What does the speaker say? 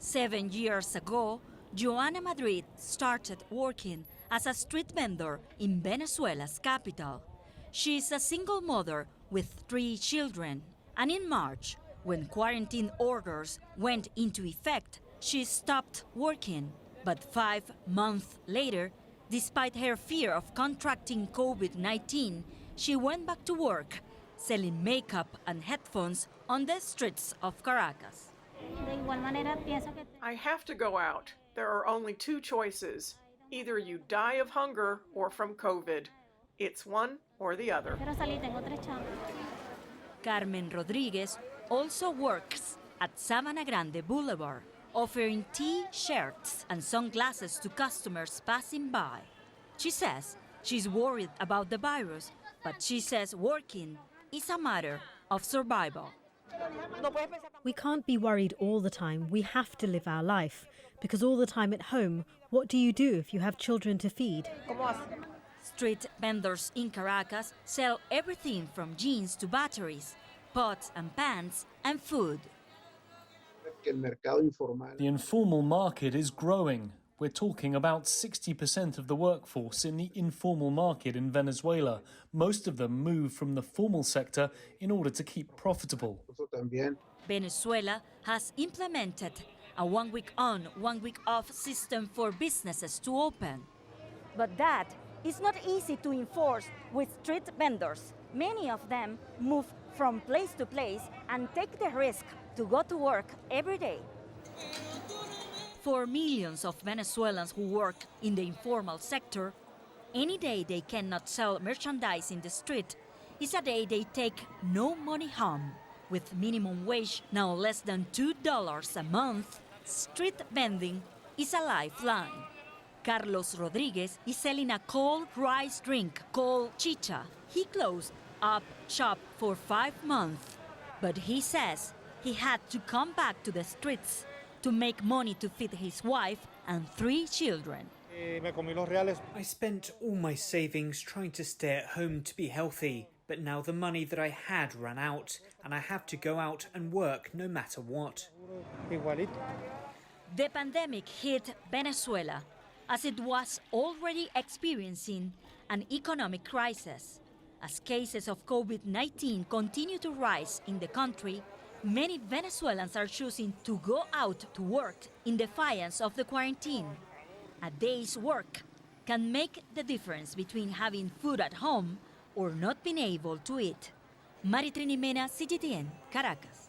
7 years ago, Joana Madrid started working as a street vendor in Venezuela's capital. She is a single mother with 3 children, and in March, when quarantine orders went into effect, she stopped working. But 5 months later, despite her fear of contracting COVID-19, she went back to work, selling makeup and headphones on the streets of Caracas. I have to go out. There are only 2 choices. Either you die of hunger or from COVID. It's one or the other. Carmen Rodriguez also works at Sabana Grande Boulevard, offering tea, shirts, and sunglasses to customers passing by. She says she's worried about the virus, but she says working is a matter of survival. We can't be worried all the time. We have to live our life. Because all the time at home, what do you do if you have children to feed? Street vendors in Caracas sell everything from jeans to batteries, pots and pans, and food. The informal market is growing. We're talking about 60% of the workforce in the informal market in Venezuela. Most of them move from the formal sector in order to keep profitable. Venezuela has implemented a 1 week on, 1 week off system for businesses to open. But that is not easy to enforce with street vendors. Many of them move from place to place and take the risk to go to work every day. For millions of Venezuelans who work in the informal sector, any day they cannot sell merchandise in the street is a day they take no money home. With minimum wage now less than $2 a month, street vending is a lifeline. Carlos Rodriguez is selling a cold rice drink called chicha. He closed up shop for 5 months, but he says he had to come back to the streets to make money to feed his wife and 3 children. I spent all my savings trying to stay at home to be healthy, but now the money that I had ran out and I have to go out and work no matter what. The pandemic hit Venezuela as it was already experiencing an economic crisis. As cases of COVID-19 continue to rise in the country, many Venezuelans are choosing to go out to work in defiance of the quarantine. A day's work can make the difference between having food at home or not being able to eat. Maritrini Mena, CGTN, Caracas.